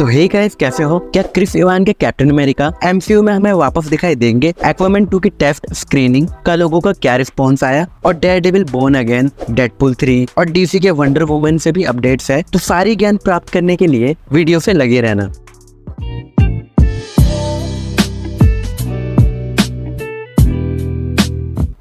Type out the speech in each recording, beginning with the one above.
तो hey guys, कैसे हो? क्या क्रिस इवान के कैप्टन अमेरिका एमसीयू में हमें वापस दिखाई देंगे? एक्वामैन 2 की टेस्ट स्क्रीनिंग का लोगों का क्या रिस्पॉन्स आया? और डेयरडेविल बोर्न अगेन, डेडपूल 3 और डीसी के वंडर वुमन से भी अपडेट्स है। तो सारी ज्ञान प्राप्त करने के लिए वीडियो से लगे रहना।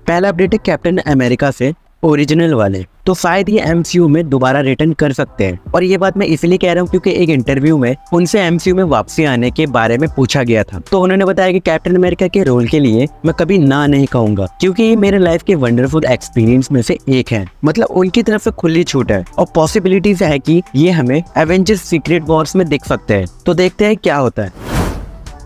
पहला अपडेट है कैप्टन अमेरिका से, ओरिजिनल वाले। तो शायद ये एमसीयू में दोबारा रिटर्न कर सकते हैं। और ये बात मैं इसलिए कह रहा हूँ क्योंकि एक इंटरव्यू में उनसे एमसीयू में वापसी आने के बारे में पूछा गया था। तो उन्होंने बताया कि कैप्टन अमेरिका के रोल के लिए मैं कभी ना नहीं कहूंगा, क्योंकि ये मेरे लाइफ के वंडरफुल एक्सपीरियंस में से एक है। मतलब उनकी तरफ से खुली छूट है और पॉसिबिलिटीज है कि ये हमें एवेंजर्स सीक्रेट वॉर्स में दिख सकते हैं। तो देखते हैं क्या होता है।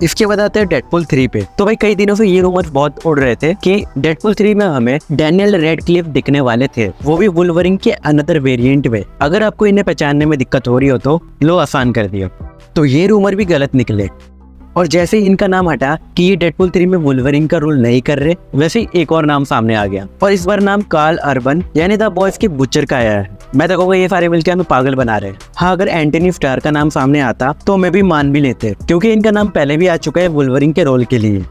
इसके बाद आते हैं डेडपूल 3 पे। तो भाई कई दिनों से ये रूमर्स बहुत उड़ रहे थे कि डेडपूल 3 में हमें डैनियल रेडक्लिफ दिखने वाले थे, वो भी वुल्वरिन के अनदर वेरिएंट में। अगर आपको इन्हें पहचानने में दिक्कत हो रही हो तो लो आसान कर दिया। तो ये रूमर भी गलत निकले और जैसे ही इनका नाम हटा कि ये डेडपूल 3 में वुल्वरिन का रोल नहीं कर रहे, वैसे ही एक और नाम सामने आ गया और इस बार नाम कार्ल अर्बन यानी द बॉयज के बुचर का आया है। मैं तो कहूँगा ये सारे मिलकर हमें पागल बना रहे हैं। हाँ, अगर एंटनी स्टार का नाम सामने आता तो हमें भी मान भी लेते, क्योंकि इनका नाम पहले भी आ चुका है वुल्वरिन के रोल के लिए।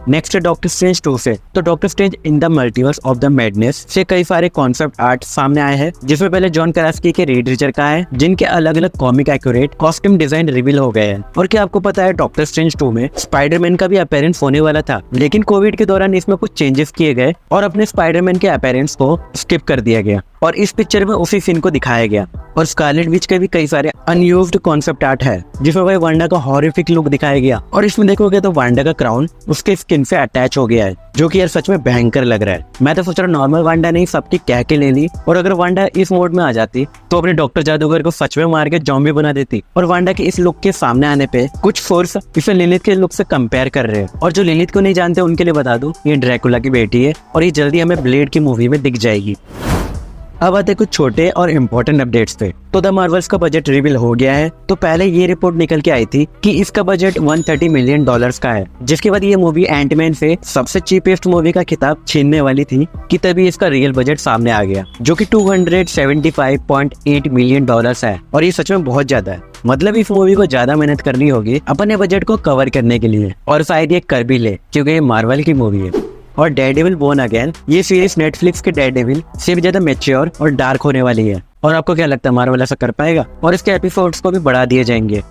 नेक्स्ट है डॉक्टर स्ट्रेंज 2 से। तो doctor strange in the multiverse of the madness से कई सारे कॉन्सेप्ट आर्ट सामने आए हैं, जिसमें पहले जॉन करास्की के रेड रिचर का है, जिनके अलग अलग comic accurate costume design reveal हो गए हैं। और क्या आपको पता है डॉक्टर स्ट्रेंज 2 में स्पाइडरमैन का भी अपीयरेंस होने वाला था, लेकिन कोविड के दौरान इसमें कुछ चेंजेस किए गए और अपने स्पाइडरमैन के अपीयरेंस को स्किप कर दिया गया और इस पिक्चर में उसी सीन को दिखाया गया। और स्कारलेट विच के भी कई सारे अनयूज्ड कॉन्सेप्ट आर्ट है, जिसमें भाई वांडा का हॉरिफिक लुक दिखाया गया। और इसमें देखोगे तो वांडा का क्राउन उसके स्किन से अटैच हो गया है, जो कि यार सच में भयंकर लग रहा है। मैं तो सोच रहा नॉर्मल वांडा नहीं, सबकी कह के ले ली। और अगर वांडा इस मोड में आ जाती तो अपने डॉक्टर जादूगर को सच में मार के जॉम्बी बना देती। और वांडा के इस लुक के सामने आने पे कुछ फोर्स इसे लिलिथ के लुक से कंपेयर कर रहे हैं। और जो लिलिथ को नहीं जानते उनके लिए बता दूं, ये ड्रैकुला की बेटी है और ये जल्दी हमें ब्लेड की मूवी में दिख जाएगी। अब आते कुछ छोटे और इम्पोर्टेंट अपडेट्स पे। तो द मार्वल्स का बजट रिवील हो गया है। तो पहले ये रिपोर्ट निकल के आई थी कि इसका बजट $130 मिलियन का है, जिसके बाद ये मूवी एंटमैन से सबसे चीपेस्ट मूवी का खिताब छीनने वाली थी कि तभी इसका रियल बजट सामने आ गया, जो कि $275.8 मिलियन है। और ये सच में बहुत ज्यादा है। मतलब इस मूवी को ज्यादा मेहनत करनी होगी अपने बजट को कवर करने के लिए, और शायद ये कर भी ले क्योंकि ये मार्वल की मूवी है। और डेयरडेविल बोर्न अगेन, ये सीरीज नेटफ्लिक्स के डेयरडेविल से भी ज्यादा मैच्योर और डार्क होने वाली है। और आपको क्या लगता है मार्वल ऐसा कर पाएगा? और इसके एपिसोड्स को भी बढ़ा दिए जाएंगे।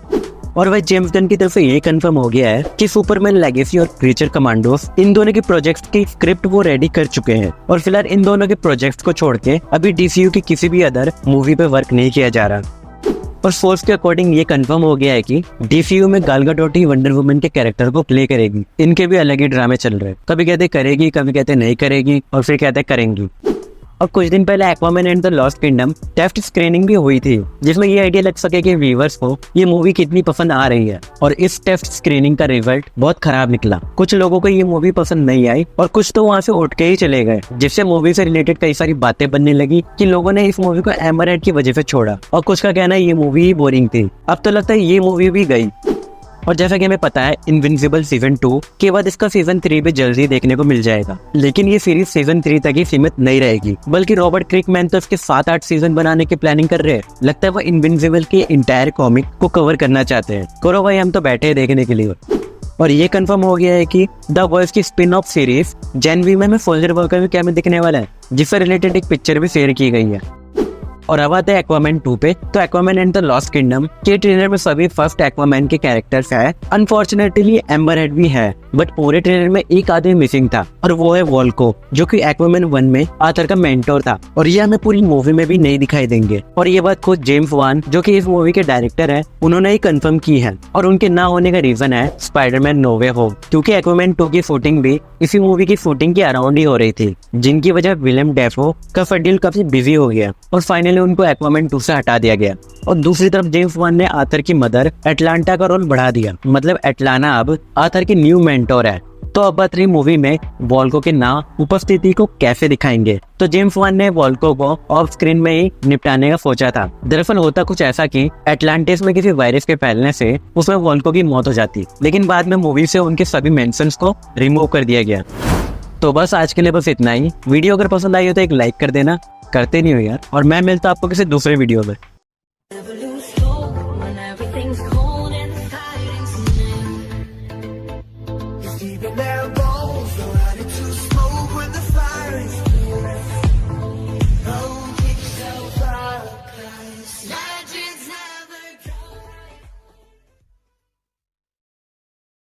और वह जेम्स गन की तरफ से ये कंफर्म हो गया है कि सुपरमैन लेगेसी और क्रीचर कमांडोस, इन दोनों के प्रोजेक्ट्स की स्क्रिप्ट वो रेडी कर चुके हैं। और फिलहाल इन दोनों के प्रोजेक्ट्स को छोड़ के अभी डीसीयू की किसी भी अदर मूवी पे वर्क नहीं किया जा रहा। और सोर्स के अकॉर्डिंग ये कंफर्म हो गया है कि डीसीयू में गाल गडोट ही वंडर वुमन के कैरेक्टर को प्ले करेगी। इनके भी अलग ही ड्रामे चल रहे हैं, कभी कहते करेगी, कभी कहते नहीं करेगी, और फिर कहते करेंगी। और कुछ दिन पहले Aquaman and the lost kingdom test screening भी हुई थी, जिसमें ये आइडिया लग सके कि व्यूअर्स को ये मूवी कितनी पसंद आ रही है। और इस टेस्ट स्क्रीनिंग का रिजल्ट बहुत खराब निकला। कुछ लोगों को ये मूवी पसंद नहीं आई और कुछ तो वहाँ से उठ के ही चले गए, जिससे मूवी से रिलेटेड कई सारी बातें बनने लगी कि लोगों ने इस मूवी को एम्बर हर्ड की वजह से छोड़ा। और कुछ का कहना है ये मूवी ही बोरिंग थी। अब तो लगता है ये मूवी भी गई। और जैसा कि हमें पता है इनविंसिबल सीजन 2 के बाद इसका सीजन 3 भी जल्दी देखने को मिल जाएगा। लेकिन ये सीरीज सीजन 3 तक ही सीमित नहीं रहेगी, बल्कि रॉबर्ट क्रिकमैन तो इसके 7-8 सीजन बनाने की प्लानिंग कर रहे हैं। लगता है वो इनविंसिबल के इंटायर कॉमिक को कवर करना चाहते हैं। करो भाई, हम तो बैठे हैं देखने के लिए। और ये कंफर्म हो गया है कि द वॉइस की स्पिन ऑफ सीरीज जनवरी में सोल्जर बॉय का भी कैमियो दिखने वाला है, जिससे रिलेटेड एक पिक्चर भी शेयर की गई है। और अब आते हैं एक्वामैन 2 पे। तो Aquaman and the lost kingdom के ट्रेलर में सभी फर्स्ट एक्वामैन के कैरेक्टर्स है। अनफॉर्चुनेटली एम्बर हर्ड भी है, बट पूरे ट्रेलर में एक आदमी मिसिंग था और वो है वॉल्को, जो कि एक्वामैन 1 में आर्थर का मेंटोर था। और ये हमें पूरी मूवी में भी नहीं दिखाई देंगे। और ये बात खुद जेम्स वान, जो कि इस मूवी के डायरेक्टर है, उन्होंने ही कंफर्म की है। और उनके ना होने का रीजन है स्पाइडरमैन नो वे होम, क्योंकि एक्वामैन 2 की शूटिंग भी इसी मूवी की शूटिंग के अराउंड ही हो रही थी, जिनकी वजह विलियम डेफो का शेड्यूल काफी बिजी हो गया और फाइनली उनको एक्वामैन 2 से हटा दिया गया। और दूसरी तरफ जेम्स वान ने आर्थर की मदर एटलांटा का रोल बढ़ा दिया। मतलब एटलाना अब आर्थर की न्यू मेंटोर है। तो अब बात रही मूवी में वॉल्को के ना उपस्थिति को कैसे दिखाएंगे। तो जेम्स वान ने वॉल्को को ऑफ स्क्रीन में ही निपटाने का सोचा था। दरअसल होता कुछ ऐसा कि एटलांटिस में किसी वायरस के फैलने से उसमें वॉल्को की मौत हो जाती, लेकिन बाद में मूवी से उनके सभी मेंशंस को रिमूव कर दिया गया। तो बस आज के लिए बस इतना ही। वीडियो अगर पसंद आई हो तो एक लाइक कर देना, करते नहीं हो यार। और मैं मिलता आपको किसी दूसरे वीडियो में। Deep in their bones, know how to smoke when the fire is